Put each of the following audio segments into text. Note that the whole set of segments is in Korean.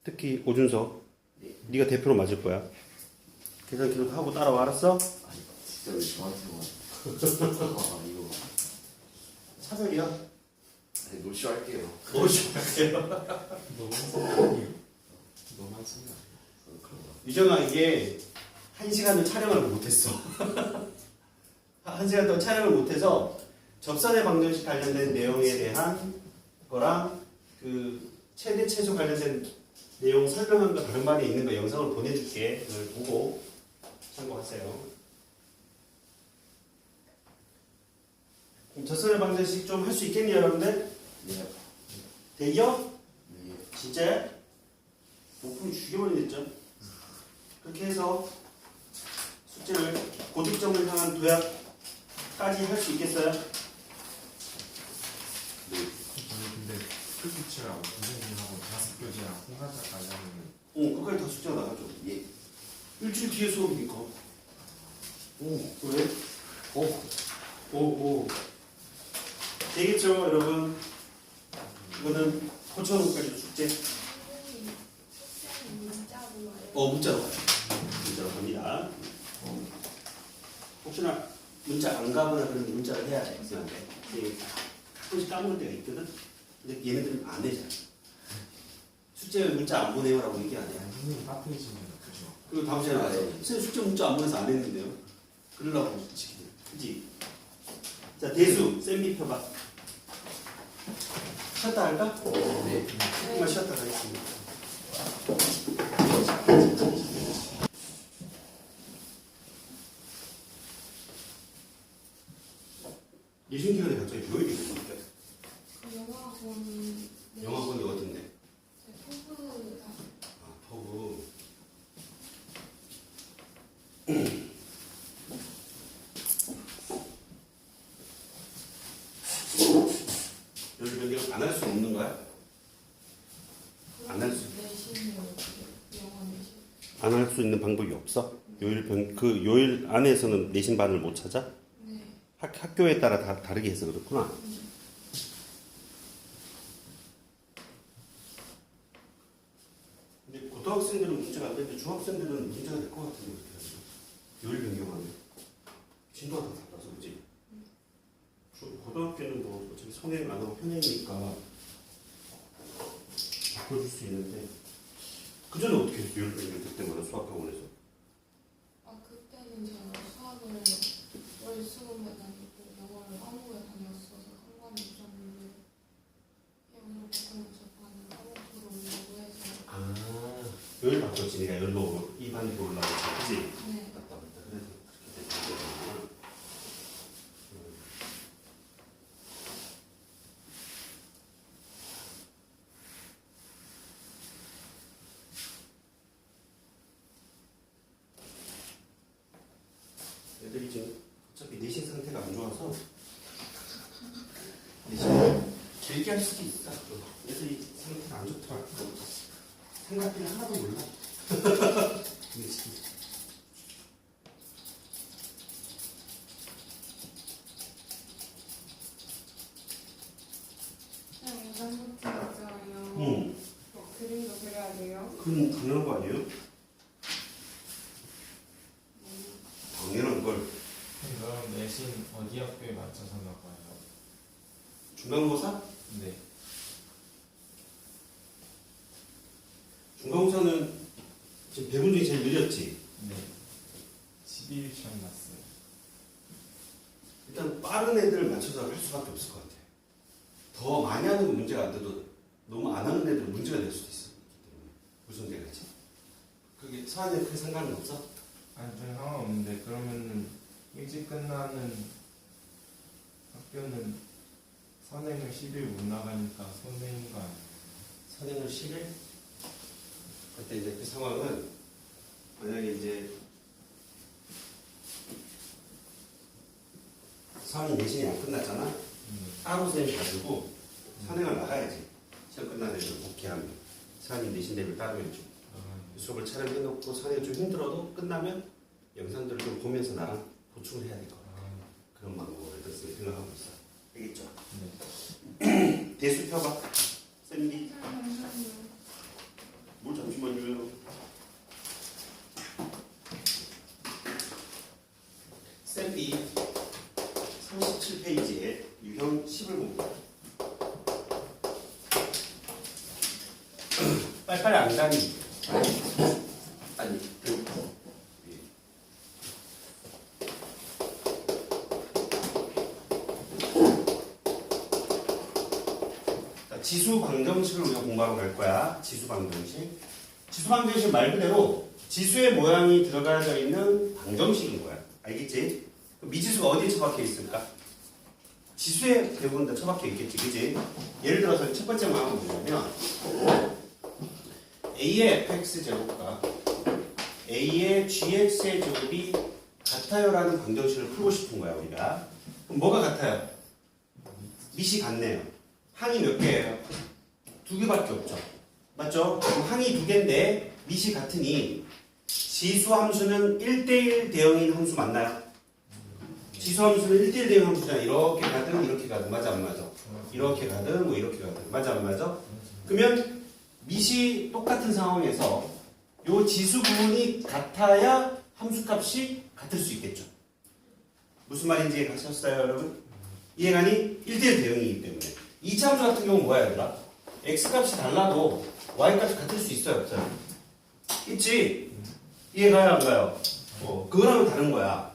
특히 오준석, 네가 대표로 맞을 거야. 계산 기록 하고 따라와, 알았어? 아니 진짜 왜 저한테만 아 이거 차별이야. 아니 노쇼 할게요. 너무 한순간이에요. 너무 한순간. 그런가? 유정아, 이게 1시간을 촬영을 못했어. 1시간 동안 촬영을 못해서 접선의 방정식 관련된 내용에 대한 거랑 그 최대 최소 관련된 내용 설명한 거 다른 반에 있는 거 영상을 보내줄게. 그걸 보고 참고하세요. 그럼 접선의 방정식 좀 할 수 있겠니, 여러분들? 네. 대기업? 네. 진짜야? 목숨 죽여버리겠죠? 그렇게 해서 숙제를 고득점을 향한 도약까지 할 수 있겠어요? 네. 저는 근데 풀빛이랑 선생님하고 다섯 교지랑 홍가자까지 하면 그까지 다 숙제가 나가죠. 예. 일주일 뒤에 수업이니까. 오. 왜? 오. 되겠죠, 여러분? 이거는 고쳐놓을까지 숙제. 문자로 가요. 문자로 갑니다. 혹시나 문자 안 가거나 그러면 문자를 해야 돼. 쌤한테. 가끔씩 까먹을 때가 있거든? 근데 얘네들은 안 해잖아. 숙제 문자 안 보내요라고 얘기 안 해. 선생님 카페이시면 그죠? 그리고 다음 시간에 와서 선생님 숙제 문자 안 보내서 안 했는데요. 그러려고 지키지. 그치? 자, 대수, 쌤비 펴봐. 쉬었다 할까? 네. 조금만 쉬었다 가겠습니다. 예신 기간에 갑자기 왜 이렇게 됐을까? 영화관이 어딘데? 아, 터브. 요일 변경을 안 할 수 없는 거야? 안 할 수. 안 할 수 있는 방법이 없어? 그 요일 안에서는 내신 반을 못 찾아? 학교에 따라 다 다르게 해서 그렇구나. 근데 고등학생들은 문제가 안 되는데 중학생들은 문제가 될 것 같은데 어떻게 하지? 요일 변경하면 진도가 다 달라서 그지? 고등학교는 뭐 어차피 선행 안 하고 편행이니까 바꿔줄 수 있는데 그 전에 어떻게 했어? 요일 변경 될 때마다 수학학원에서 그때는 제가 수학을 월 수업에 다니고 영어를 한국에 다녔어서 상관이 없었는데 영어 보통 접하는 한국으로 오려고 해서 아 요일 바꿨지. 내가 열로 이 반이 보려고 했지. 그지? 네. 맞다. 그래서 그렇게 됐구나. 애들이 지금 어차피 내신 상태가 안 좋아서 내신을 길게 할 수도 있어. 애들이 상태가 안 좋더라. 생각들이 하나도 몰라. 내신. 영상부터 있잖아요. 응. 그림도 그려야 돼요. 그건 당연한 거 아니에요? 당연한 걸. 그럼 내신 어디 학교에 맞춰서 나가요? 중간고사? 네. 중간고사는 지금 배분 중에 제일 느렸지? 네. 11일 시험 났어요. 일단 빠른 애들 맞춰서 할 수밖에 없을 것 같아. 더 많이 하는 건 문제가 안 돼도 너무 안 하는 애들은 문제가 될 수도 있어. 무슨 대가지? 그게 사안에 크게 상관은 없어? 아니 전 상관없는데 그러면은 일찍 끝나는 학교는 선행을 10일 못 나가니까 손해인 거 아니에요? 선행을 10일? 그때 이제 그 상황은 만약에 이제 사안이 내신이 안 끝났잖아? 따로 선생님 가지고 선행을 나가야지. 시험 끝나는 애들 복귀하면 사안이 내신 대비를 따로 해줘. 수업을 촬영해놓고 선행이 좀 힘들어도 끝나면 영상들을 좀 보면서 나랑 보충을 해야 될 것 같아. 그런 방법을 일단 생각하고 있어. 알겠죠? 네. 대수 펴봐. 쌤이 잠시만요. 뭘 잠시만요. 쌤비 37페이지에 유형 10을 봅니다. 빨리빨리 안 가니. 아니, 자, 지수 방정식을 우리가 공부하러 갈 거야. 지수 방정식. 지수 방정식 말 그대로 지수의 모양이 들어가져 있는 방정식인 거야. 알겠지? 미지수가 어디에 처박혀 있을까? 지수의 대부분 다 처박혀 있겠지, 그지? 예를 들어서 첫 번째 모양은 뭐냐면 A의 fx 제곱과 A의 gx의 제곱이 같아요라는 방정식을 풀고 싶은 거야, 우리가. 그럼 뭐가 같아요? 밑이 같네요. 항이 몇 개예요? 두 개밖에 없죠. 맞죠? 그럼 항이 두 개인데 밑이 같으니 지수 함수는 1대1 대응인 함수 맞나요? 지수 함수는 1대1 대응 함수잖아. 이렇게 가든 이렇게 가든. 맞아 안 맞아? 이렇게 가든 뭐 이렇게 가든. 맞아 안 맞아? 그러면 밑이 똑같은 상황에서 요 지수 부분이 같아야 함수값이 같을 수 있겠죠. 무슨 말인지 가셨어요, 여러분? 이해가니? 1대1 대응이기 때문에. 2차 함수 같은 경우는 뭐야, 얘들아? x값이 달라도 y값이 같을 수 있어요, 없어요? 있지? 이해가요, 안 가요? 그거랑은 다른 거야.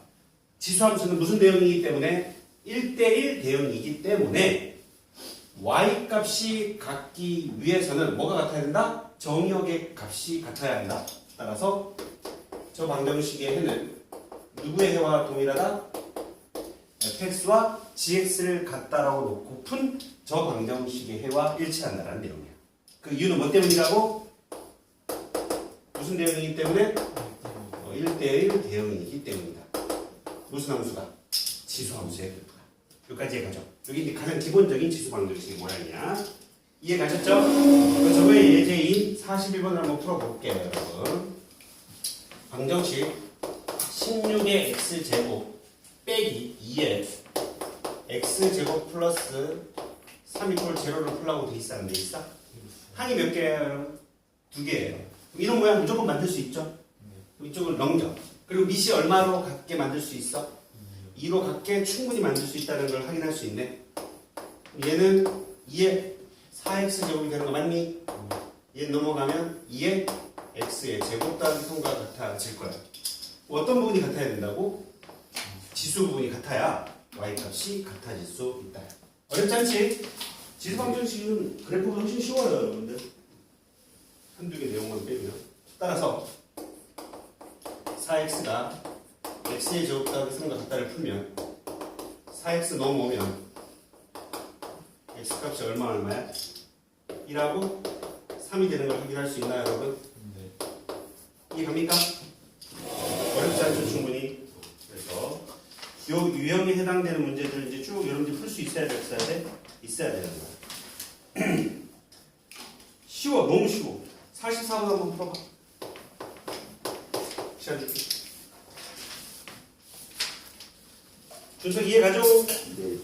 지수 함수는 무슨 대응이기 때문에? 1대1 대응이기 때문에 y값이 같기 위해서는 뭐가 같아야 된다? 정역의 값이 같아야 한다. 따라서 저 방정식의 해는 누구의 해와 동일하다? fx와 gx를 같다라고 놓고 푼 저 방정식의 해와 일치한다는 내용이야. 그 이유는 뭐 때문이라고? 무슨 대응이기 때문에? 1대1 대응이기 때문이다. 무슨 함수가? 지수 함수의 그래프가. 여기까지 이해가죠? 여기 이제 가장 기본적인 지수 방정식의 모양이야. 이해 가셨죠? 저거의 예제인 41번을 한번 풀어볼게요, 여러분. 방정식 16의 x제곱 빼기 2의 x제곱 플러스 3 이퀄 제로를 풀라고 돼 있어, 안 돼 있어? 항이 몇 개예요, 여러분? 두 개예요. 이런 모양 무조건 만들 수 있죠? 이쪽을 넘겨. 그리고 밑이 얼마로 같게 만들 수 있어? 2로 같게 충분히 만들 수 있다는 걸 확인할 수 있네. 얘는 2의 4x제곱이 되는 거 맞니? 얘 넘어가면 2의 x의 제곱 더하기 3과 같아질 거야. 어떤 부분이 같아야 된다고? 지수 부분이 같아야 y값이 같아질 수 있다. 어렵지 않지? 지수 방정식은 그래프가 훨씬 쉬워요, 여러분들. 한두 개 내용만 빼면. 따라서 4x가 x의 제곱 더하기 3과 같다를 풀면 4x 넘어오면 x값이 얼마야? 1하고 3이 되는 걸 확인할 수 있나요, 여러분? 네. 이해갑니까? 어렵지 않죠, 충분히. 그래서 요 유형에 해당되는 문제들 이제 쭉 여러분들이 풀 수 있어야 돼, 없어야 돼? 있어야 되는 거야. 쉬워, 너무 쉬워. 44번 한번 풀어봐. 시간 줄게. 준석 이해 가죠? 네.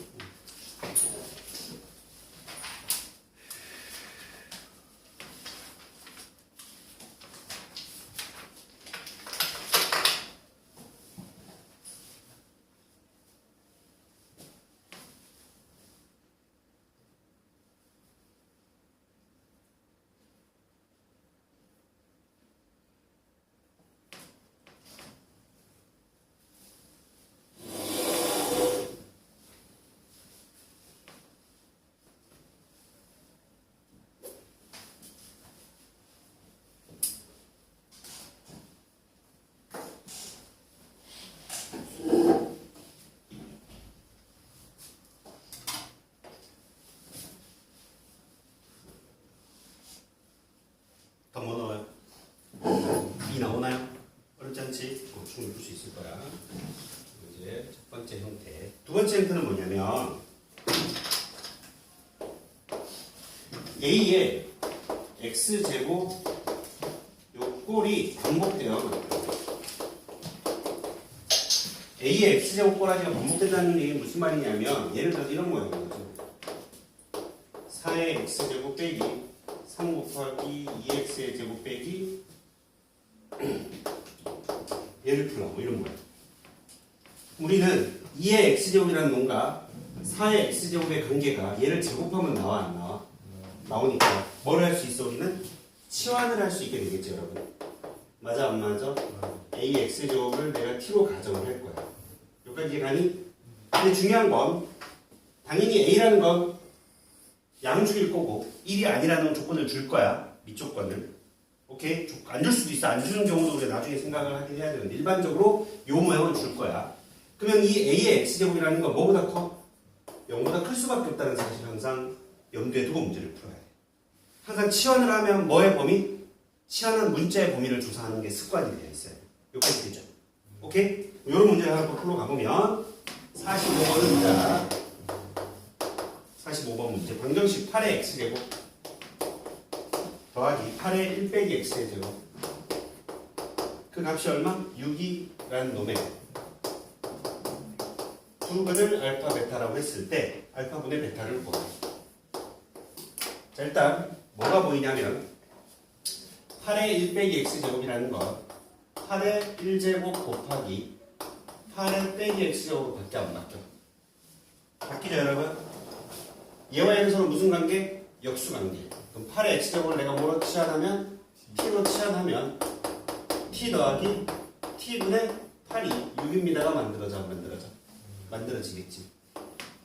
더 뭐 넣어요? 이 나오나요? 어렵지 않지? 충분히 풀 수 있을 거야. 이제 첫 번째 형태. 두 번째 형태는 뭐냐면 A의 x제곱 요 꼴이 반복돼요. A의 x제곱 꼬라지가 반복된다는 얘기 무슨 말이냐면 예를 들어서 이런 모양이죠. 4의 x제곱 빼기 3 곱하기 2x의 제곱 빼기 얘를 풀어. 뭐 이런 거야. 우리는 2의 x제곱이라는 놈과 4의 x제곱의 관계가 얘를 제곱하면 나와 안 나와? 나오니까 뭘 할 수 있어 우리는? 치환을 할 수 있게 되겠죠 여러분. 맞아 안 맞아? ax제곱을 내가 t로 가정을 할 거야. 여기까지 이해가니? 근데 중요한 건 당연히 a라는 건 양중일 거고 1이 아니라는 조건을 줄 거야. 밑조건을. 오케이? 안 줄 수도 있어. 안 주는 경우도 우리가 나중에 생각을 하긴 해야 되는데 일반적으로 요 모양은 줄 거야. 그러면 이 a의 x제곱이라는 건 뭐보다 커? 0보다 클 수밖에 없다는 사실 항상 염두에 두고 문제를 풀어야 돼. 항상 치환을 하면 뭐의 범위? 치환한 문자의 범위를 조사하는 게 습관이 되어 있어요. 여기까지 되죠? 오케이? 이런 문제를 하나 또 풀어 가보면 45번입니다. 45번 문제. 방정식 8의 x제곱 더하기 8의 1 빼기 x의 제곱. 그 값이 얼마? 6이라는 놈의 두 근을 알파 베타라고 했을 때 알파분의 베타를 구하라. 자 일단 뭐가 보이냐면 8의 1 빼기 x제곱이라는 건 8의 1제곱 곱하기 8의 빼기 x제곱 밖에 안 바뀌어. 바뀌죠 여러분? 얘와 얘는 서로 무슨 관계? 역수 관계. 그럼 8의 x제곱을 내가 뭐로 치환하면 t로 치환하면 t 더하기 t분의 8이 6입니다가 만들어져 안 만들어져? 만들어지겠지.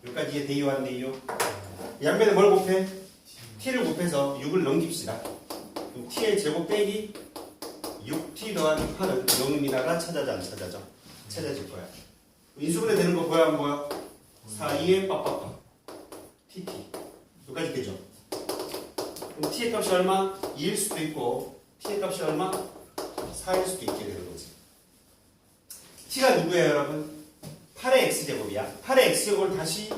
여기까지 이해돼요 안 돼요? 양변에 뭘 곱해? t를 곱해서 6을 넘깁시다. 그럼 t의 제곱 빼기 6t 더하기 8은 0입니다가 찾아져 안 찾아져? 찾아질 거야. 인수분해 되는 거 보여 안 보여? 4, 2에 빠빠빠 tt 여기까지 되죠? 그럼 t의 값이 얼마? 2일 수도 있고 t의 값이 얼마? 4일 수도 있게 되는 거지. t가 누구예요 여러분? 8의 x제곱이야. 8의 x제곱을 다시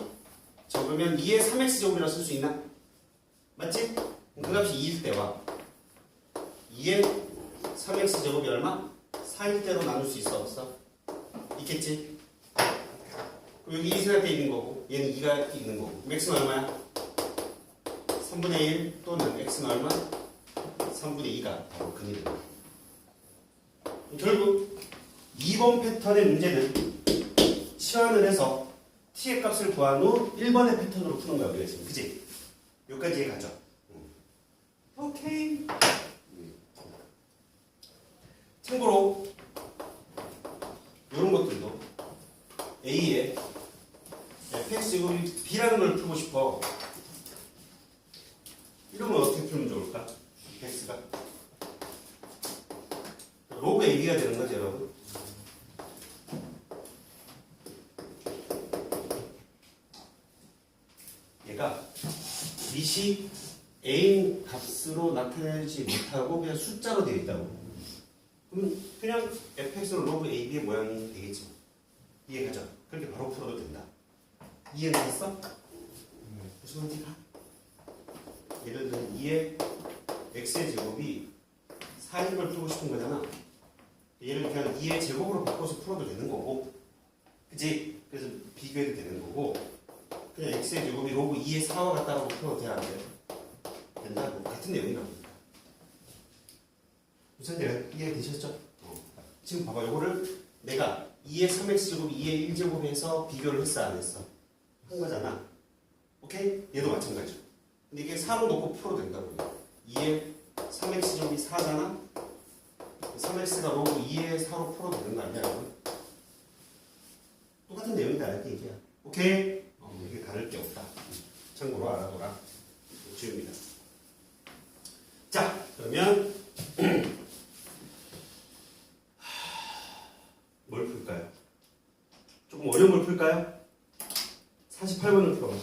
적으면 2의 3x제곱이라고 쓸 수 있나? 맞지? 그 값이 2일 때와 2의 3x제곱이 얼마? 4일 때로 나눌 수 있어 없어? 있겠지? 그럼 여기 2 생각돼 있는 거고 얘는 2가 있는 거고 그럼 x는 얼마야? 3분의 1 또는 x는 얼마? 3분의 2가 바로 근이 된다. 결국 2번 패턴의 문제는 치환을 해서 t의 값을 구한 후 1번의 패턴으로 푸는 거야 우리가 지금. 그치? 여기까지 가죠. 오케이. 참고로 이런 것들도 A의 fx제곱이 B라는 걸 풀고 싶어. 이러면 어떻게 풀면 좋을까? fx가 로그 AB가 되는 거죠 여러분. 얘가 밑이 A인 값으로 나타내지 못하고 그냥 숫자로 되어 있다고. 그럼 그냥 fx로 로그 AB의 모양이 되겠지. 이해가죠? 그렇게 바로 풀어도 된다. 이해는 됐어? 무슨 말인지 가? 예를 들어 2의 x의 제곱이 4인 걸 풀고 싶은 거잖아. 얘를 그냥 2의 제곱으로 바꿔서 풀어도 되는 거고, 그치? 그래서 비교해도 되는 거고, 그냥 x의 제곱이 로그 2의 4와 같다라고 풀어도 돼야 안 돼요? 된다고. 같은 내용이라고. 무슨 일 이해되셨죠? 지금 봐봐. 요거를 내가 2의 3x제곱, 2의 1제곱해서 비교를 했어 안 했어? 한 거잖아. 오케이? 얘도 마찬가지죠. 근데 이게 4로 놓고 풀어도 된다고. 2의 3x제곱이 4잖아? 3x가 로그 2의 4로 풀어도 되는 거 아니야 여러분? 똑같은 내용이다 이렇게 얘기야. 오케이? 이게 다를 게 없다. 참고로 알아둬라. 지웁니다. 자, 그러면 뭘 풀까요? 조금 어려운 걸 풀까요? 48번을 풀어봐.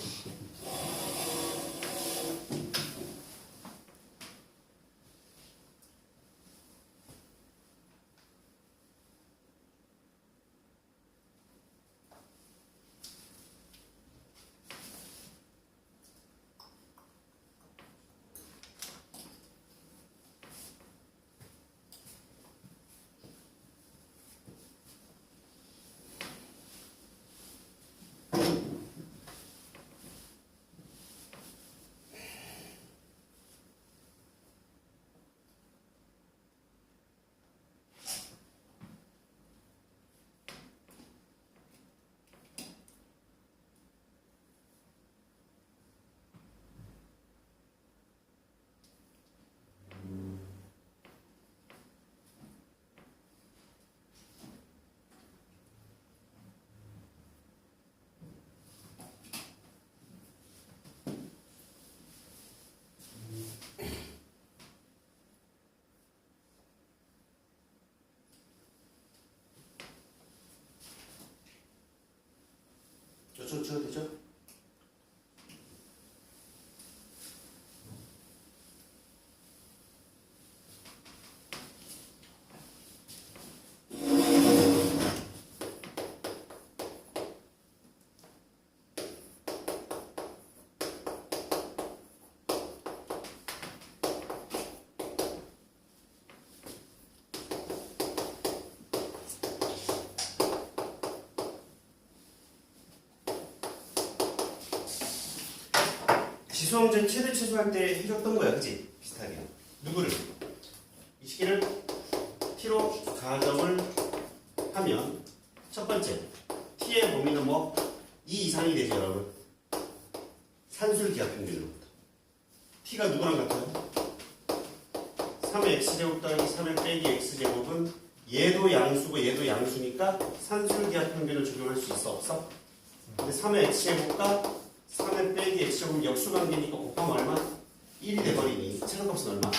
수험제 최대 최소할 때 해줬던 거야, 그지? 비슷하게. 누구를? 이 시기를 t로 가정을 하면 첫 번째 t의 범위는 뭐 2 이상이 되죠, 여러분. 산술기하 평균으로부터. t가 누구랑 같아요? 3의 x제곱 더하기 3의 빼기 x제곱은 얘도 양수고 얘도 양수니까 산술기하 평균을 적용할 수 있어, 없어? 근데 3의 x제곱과 3의 빼기 x제곱 역수관계니까 곱하면 얼마? 1이 돼버리니 최소값은 얼마?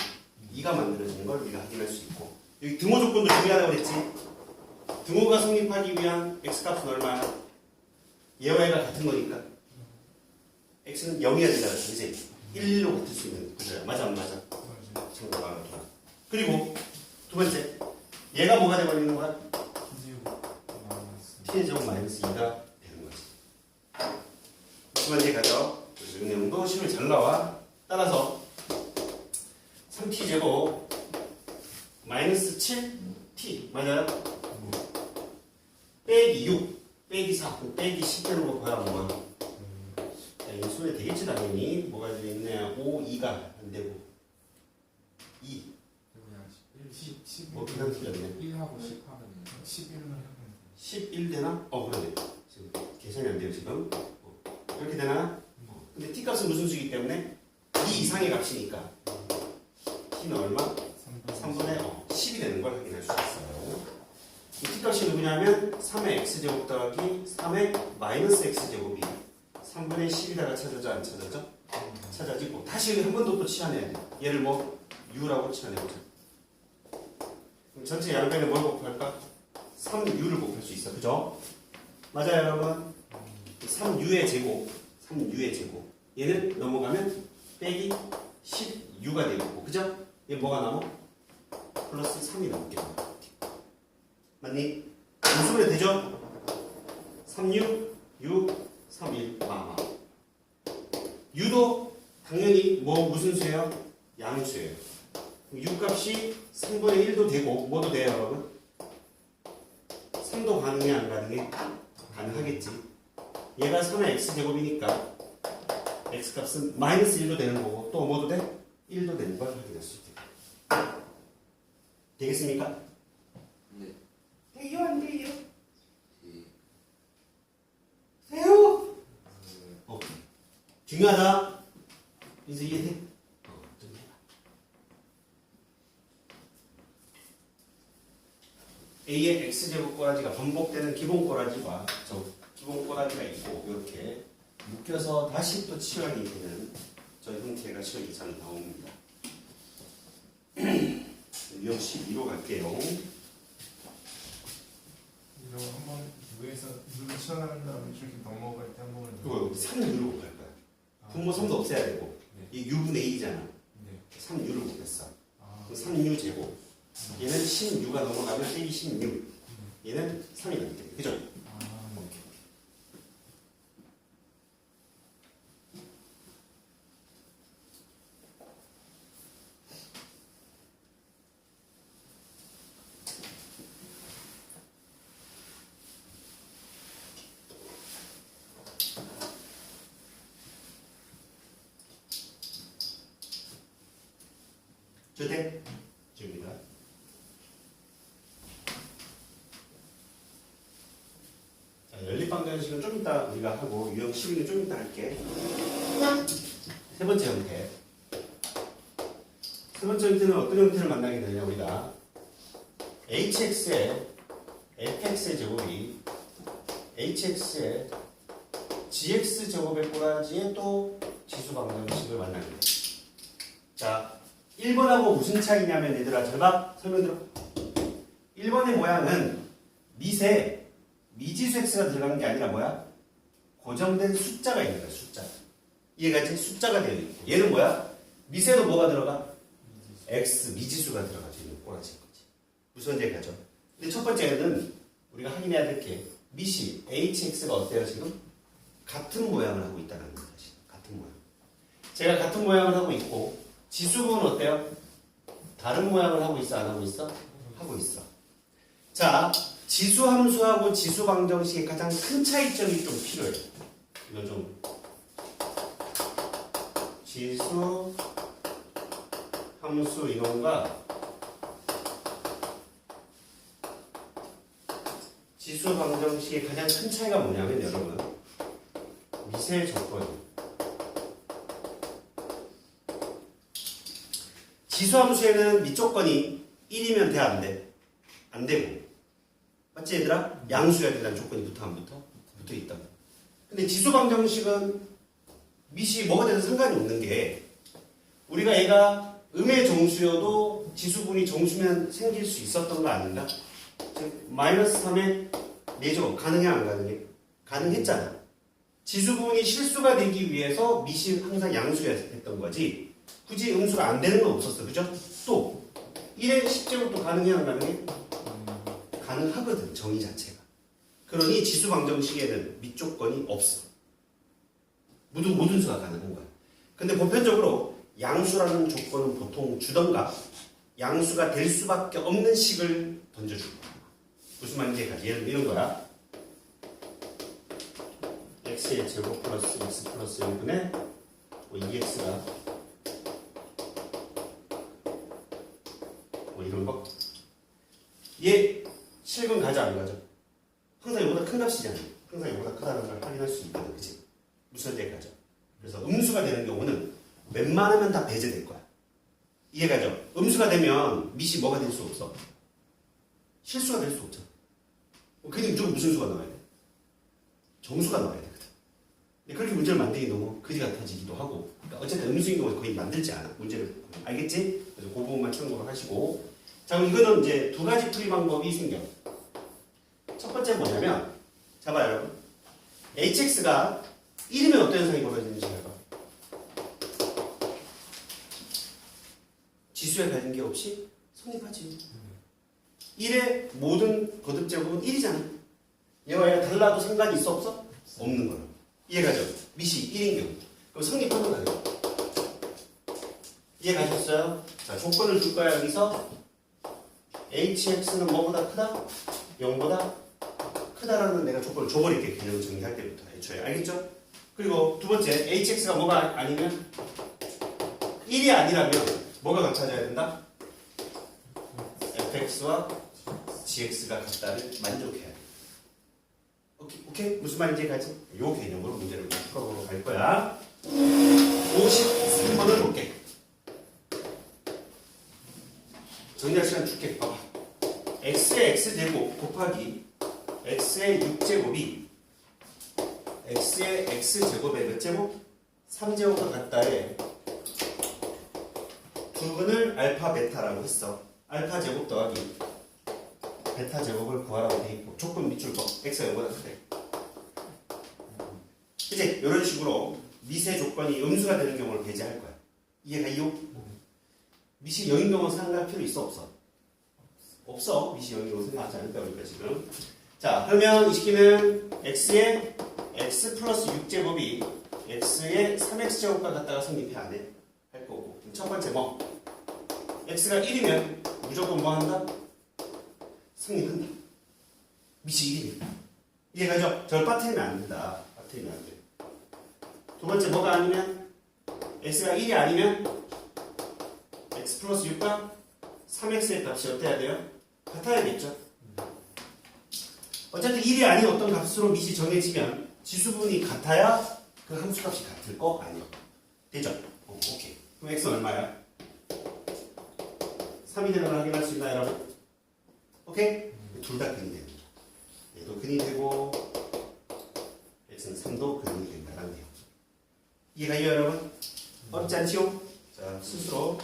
2가 만들어지는 걸 우리가 확인할 수 있고, 여기 등호 조건도 중요하다고 그랬지? 등호가 성립하기 위한 x값은 얼마야? 얘와 얘가 같은 거니까 x는 0이어야 되잖아, 그지? 1로 같을 수 있는 구조야. 맞아 안 맞아? 참고가. 그리고 두 번째, 얘가 뭐가 돼버리는 거야? t의 제곱 마이너스 2가 되는 거지. 두 번째 가죠. 이 내용도 시험에 잘 나와. 따라서 3t 제곱 마이너스 7t 맞아요? 빼기 6 빼기 4 빼기 10 되는 거 봐야 뭐야? 자, 이 손에 되겠지 당연히. 뭐가 들어있네? 5, 2가 안 되고 2 뭐 그냥 틀렸네. 1하고 10 하면 11만 하면 11 되나? 그러네. 지금 계산이 안 돼요 지금. 이렇게 되나? 근데 t 값은 무슨 수이기 때문에 2 이상의 값이니까 t는 얼마? 3분의 10이 되는 걸 확인할 수 있어요. 이 t 값이 누구냐면 3의 x제곱 더하기 3의 마이너스 x제곱이 3분의 10이다가 찾아져 안 찾아져? 찾아지고 다시 한 번 더 또 치환해야 돼. 얘를 뭐 u라고 치환해보자. 그럼 전체 양변에 뭘 곱할까? 3u를 곱할 수 있어. 그죠? 맞아요 여러분? 3u의 제곱 3u의 제곱 얘는 넘어가면 빼기 10u가 되겠고 그죠? 얘 뭐가 남아? 플러스 3이 남게 맞니? 무슨 말이 되죠? 36, 6, 31 마마 u도 당연히 뭐 무슨 수예요? 양수예요. u 값이 3분의 1도 되고 뭐도 돼요 여러분? 3도 가능해 안 가능해? 가능하겠지. 얘가 3의 x제곱이니까 x값은 마이너스 1도 되는 거고 또 뭐도 돼? 1도 되는 걸 확인할 수 있게 되겠습니까? 네. 돼요 안 돼요? 예. 돼요? 중요하다. 이제 이해돼? 좀 해봐. A의 x제곱 꼬라지가 반복되는 기본 꼬라지와 저 기본 꼬라지가 있고 이렇게 묶여서 다시 또 치환이 되는 저 형태가 시험 이상 나옵니다. 유형 12로 갈게요. 이거 한번 위에서 누를 치환한 다음에 이렇게 넘어갈 때 한 번만 그거 3U로 곱할 거야. 분모 3도 없애야 되고 네. 이 U분의 A잖아. 네. 3U를 곱했어. 아, 3U 제곱. 얘는 10U가 넘어가면 빼기 16. 얘는 3이 남게 돼. 그죠? 아, 오케이. 주택 주입니다. 자, 연립방정식은 좀 이따 우리가 하고 유형 12는 좀 이따 할게. 세 번째 형태. 세 번째 형태는 어떤 형태를 만나게 되냐 우리가 hx의 fx의 제곱이 hx의 gx 제곱의 꼬라지에 또 지수 방정식을 만나게 돼. 자, 1번하고 무슨 차이냐면 얘들아 잘 봐. 설명 들어. 1번의 모양은 밑에 미지수 x가 들어가는 게 아니라 뭐야? 고정된 숫자가 있는 거야. 숫자. 얘가 이제 숫자가 되어 있고 얘는 뭐야? 밑에도 뭐가 들어가? x 미지수가 들어가져 있는 꼬라지인 거지. 무슨 얘기 하죠? 근데 첫 번째는 우리가 확인해야 될 게 밑이 hx가 어때요 지금? 같은 모양을 하고 있다는 거지. 같은 모양. 제가 같은 모양을 하고 있고 지수분은 어때요? 다른 모양을 하고 있어? 안 하고 있어? 하고 있어. 자, 지수 함수하고 지수 방정식의 가장 큰 차이점이 좀 필요해. 이거 좀 지수 함수 이론과 지수 방정식의 가장 큰 차이가 뭐냐면 여러분 미세 조건이 지수 함수에는 밑조건이 1이면 돼 안 돼? 안 되고 맞지 얘들아? 양수여야 된다는 조건이 붙어 안 붙어? 붙어 있다. 근데 지수 방정식은 밑이 뭐가 돼도 상관이 없는 게 우리가 얘가 음의 정수여도 지수분이 정수면 생길 수 있었던 거 아닌가? 즉 마이너스 3의 4제곱 가능해 안 가능해? 가능했잖아. 지수분이 실수가 되기 위해서 밑이 항상 양수였던 거지 굳이 음수가 안 되는 건 없었어. 그죠? 또 1의 10제곱도 가능해 안 가능해? 가능하거든 정의 자체가. 그러니 지수 방정식에는 밑조건이 없어. 모든 수가 가능한 거야. 근데 보편적으로 양수라는 조건은 보통 주던가 양수가 될 수밖에 없는 식을 던져줄 거야. 무슨 말인지 이해가지? 예를 들어 이런 거야. x의 제곱 플러스 x 플러스 1분의 2x가 뭐 이런 거. 얘 실근 가져 안 가져? 항상 이거보다 큰 값이잖아. 항상 이거보다 크다는 걸 확인할 수 있거든. 그치? 무슨 가져. 그래서 음수가 되는 경우는 웬만하면 다 배제될 거야. 이해가죠? 음수가 되면 밑이 뭐가 될 수 없어? 실수가 될 수 없죠. 그게 무조건 무슨 수가 나와야 돼? 정수가 나와야 되거든. 근데 그렇게 문제를 만들기 너무 그지 같아지기도 하고. 그러니까 어쨌든 음수인 경우는 거의 만들지 않아. 문제를. 알겠지? 그래서 그 부분만 참고를 하시고. 자, 그럼 이거는 이제 두 가지 풀이 방법이 생겨. 첫 번째 뭐냐면, 자봐요, 여러분. hx가 1이면 어떤 현상이 벌어지는지 해봐. 지수에 가진 게 없이 성립하지. 1의 모든 거듭제곱은 1이잖아. 얘와 얘가 달라도 상관이 있어 없어? 없는 거야. 이해가죠? 밑이 1인 경우. 그럼 성립하는 거예요. 이해가셨어요? 자, 조건을 줄 거야 여기서. hx는 뭐보다 크다? 0보다 크다라는 내가 조건을 줘버릴게. 개념 정리할 때부터. 애초에. 알겠죠? 그리고 두 번째, hx가 뭐가 아니면 1이 아니라면 뭐가 같아져야 된다? fx와 gx가 같다를 만족해야 돼. 오케이? 무슨 말인지 가지? 요 개념으로 문제를 풀어보러 갈 거야. 53번을 볼게. 정리할 시간 줄게. 봐봐. x의 x제곱 곱하기 x의 6제곱이 x의 x제곱의 몇 제곱? 3제곱과 같다에 두 근을 알파 베타라고 했어. 알파 제곱 더하기 베타 제곱을 구하라고 돼 있고 조건 밑줄 거 x가 0보다 크대. 이제 이런 식으로 미세 조건이 음수가 되는 경우를 배제할 거야. 이해가 이요? 밑이 0인 경우는 생각할 필요 있어 없어? 없어. 밑이 0인 경우는 생각하지 않을까 우리가 지금. 자, 그러면 이 시기는 x의 x 플러스 6제곱이 x의 3x제곱과 같다가 성립해 안 해? 할 거고. 그럼 첫 번째 뭐? x가 1이면 무조건 뭐 한다? 성립한다. 밑이 1이면. 이해가죠? 저를 빠뜨리면 안 된다. 빠뜨리면 안 돼. 두 번째 뭐가 아니면? x가 1이 아니면 x 플러스 6과 3x의 값이 어때야 돼요? 같아야겠죠? 어쨌든 1이 아닌 어떤 값으로 밑이 정해지면 지수분이 같아야 그 함수값이 같을 거 아니요. 되죠? 오케이. 그럼 x는 얼마야? 3이 되는 걸 확인할 수 있나요, 여러분? 오케이? 둘 다 근이 됩니다. 얘도 근이 되고 x는 3도 근이 된다라는 내용. 이해가요, 여러분? 어렵지 않지요? 자, 스스로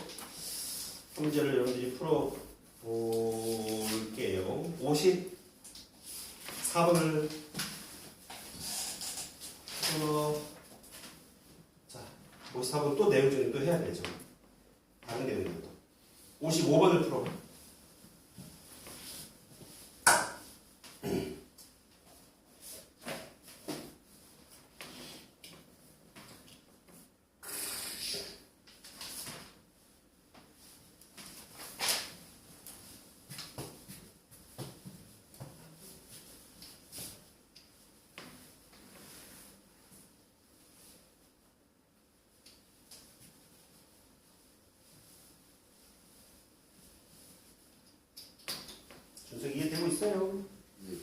문제를 여러분들이 풀어볼게요. 54번을 자, 54번 또 내용 중에 또 해야 되죠. 다른 내용입니다. 55번을 풀어. 있어요. 네.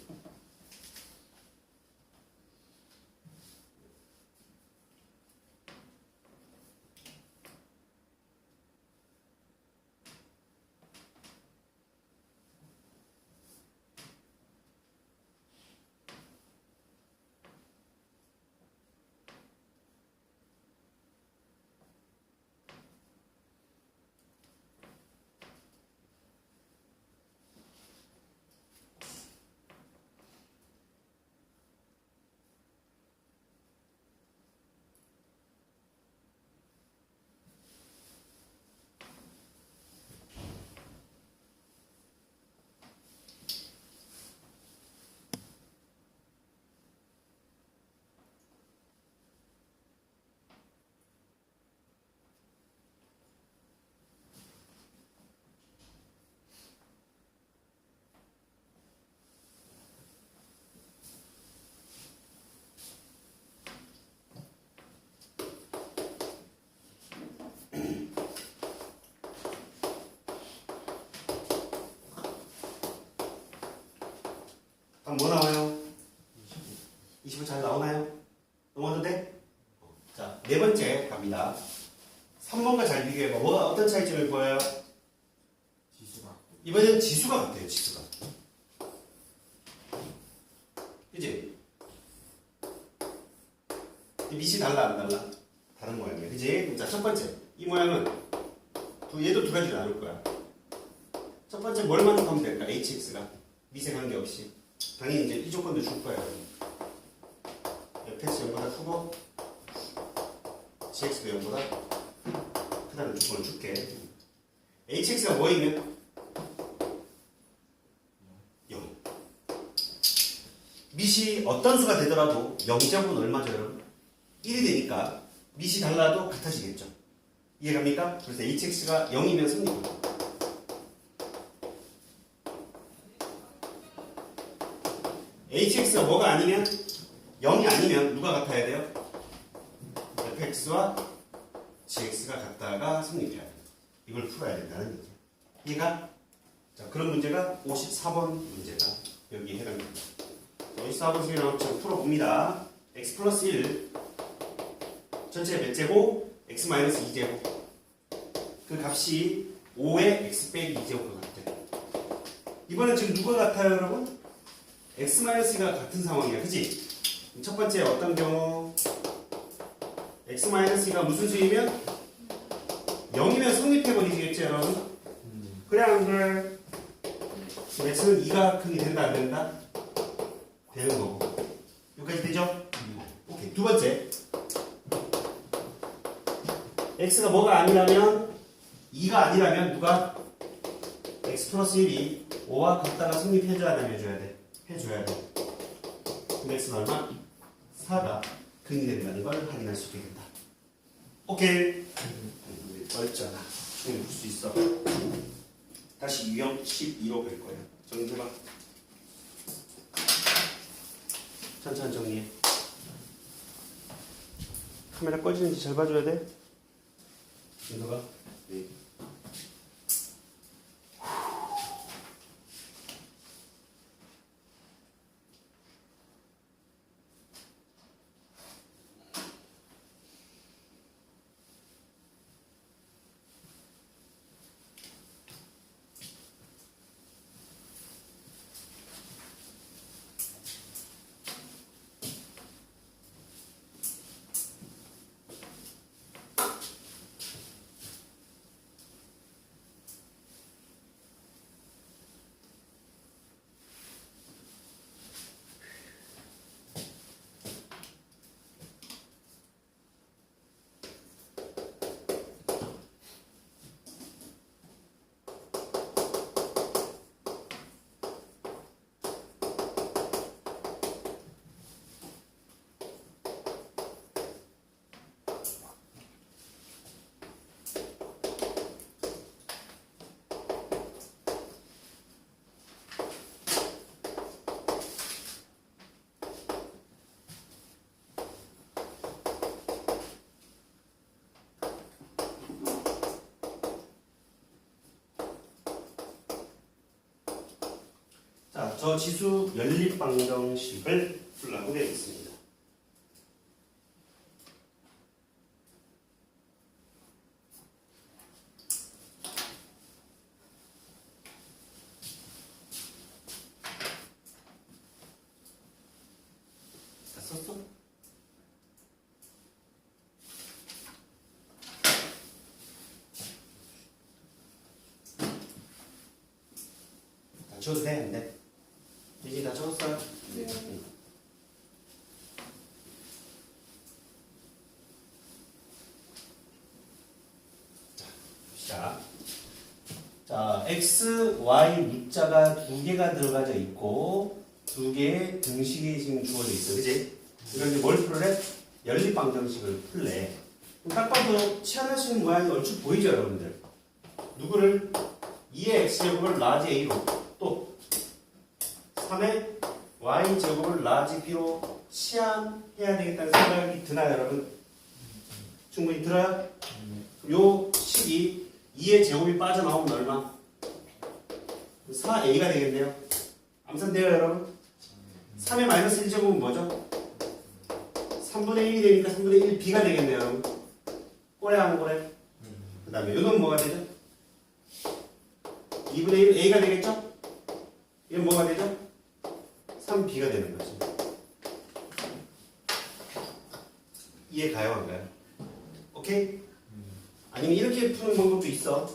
다음 뭐 나와요? 25 잘 나오나요? 넘어도 돼? 자, 네 번째 갑니다. 3번과 잘 비교해봐. 뭐가 어떤 차이점을 보여요? 지수가 이번엔 지수가 같아요. 지수가. 그지? 이 밑이 달라 안 달라? 다른 모양이야. 그지? 자, 첫 번째. 이 모양은 얘도 두 가지로 나눌 거야. 첫 번째 뭘 만족하면 될까? hx가 밑에 관계없이. 당연히 이제 이 조건도 줄 거예요. fx 0보다 크고 gx가 0보다 크다는 조건을 줄게. hx가 뭐이면 0. 밑이 어떤 수가 되더라도 0점은 얼마죠, 여러분? 1이 되니까 밑이 달라도 같아지겠죠. 이해갑니까? 그래서 hx가 0이면 승리입니다. hx가 뭐가 아니면 0이 아니면 누가 같아야 돼요? fx와 gx가 같다가 성립해야 돼요. 이걸 풀어야 된다는 얘기예요. 이해가? 자, 그런 문제가 54번 문제가 여기에 해당됩니다. 54번 수행 한번 풀어봅니다. x 플러스 1 전체 몇 제곱? x 마이너스 2제곱. 그 값이 5의 x 빼기 2제곱과 같대. 이번엔 지금 누가 같아요, 여러분? x-가 같은 상황이야. 그치? 첫 번째 어떤 경우 x-가 무슨 수이면 0이면 성립해버리겠죠, 여러분? 그래 안 그래? 그럼 x는 2가 크게 된다 안 된다? 되는 거고. 여기까지 되죠? 오케이. 두 번째 x가 뭐가 아니라면 2가 아니라면 누가 x 플러스 1이 5와 같다가 성립해줘야 돼, 해줘야 돼? 해줘야 돼. 그럼 x는 얼마? 4가 근이 된다는 걸 확인할 수 있게 된다. 오케이. 어렵잖아. 볼 수 있어. 다시 유형 12로 볼 거야. 정리해봐. 천천히 정리해. 카메라 꺼지는지 잘 봐줘야 돼. 윤서가? 네. 저 지수 연립방정식을 풀라고 되어 있습니다. 다 썼어? 다 적어도 돼? 안 돼? 이제 다 적었어요? 네. 자, 자, x, y 문자가 두 개가 들어가져 있고 두 개의 등식이 지금 주어져 있어, 그지? 이걸 이제 뭘 풀래? 연립방정식을 풀래. 딱 봐도 치환할 수 있는 모양이 얼추 보이죠, 여러분들? 누구를 2의 x제곱을 라지 a로 또 3의 y제곱을 라지 b로 치환해야 되겠다는 생각이 드나요, 여러분? 충분히 들어요? 요 식이 2의 제곱이 빠져나오면 얼마? 4a가 되겠네요. 암산돼요, 여러분? 3의 마이너스 1제곱은 뭐죠? 3분의 1이 되니까 3분의 1b가 되겠네요, 여러분. 꼬레 안 꼬레? 그 다음에 요놈 뭐가 되죠? 2분의 1 a가 되겠죠? 이건 뭐가 되죠? 3b가 되는 거지. 이해 가요, 안 가요? 오케이? 아니면 이렇게 푸는 방법도 있어.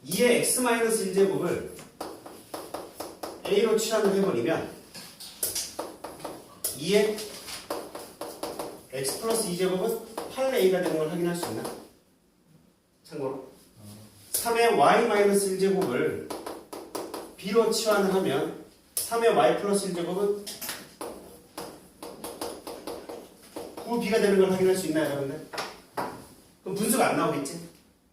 2의 x-1제곱을 a로 치환을 해버리면 2의 x 플러스 2제곱은 8a가 되는 걸 확인할 수 있나? 참고로 3의 y-1제곱을 b로 치환을 하면 3의 y 플러스 1제곱은 9b가 되는 걸 확인할 수 있나요, 여러분들? 그럼 분수가 안 나오겠지?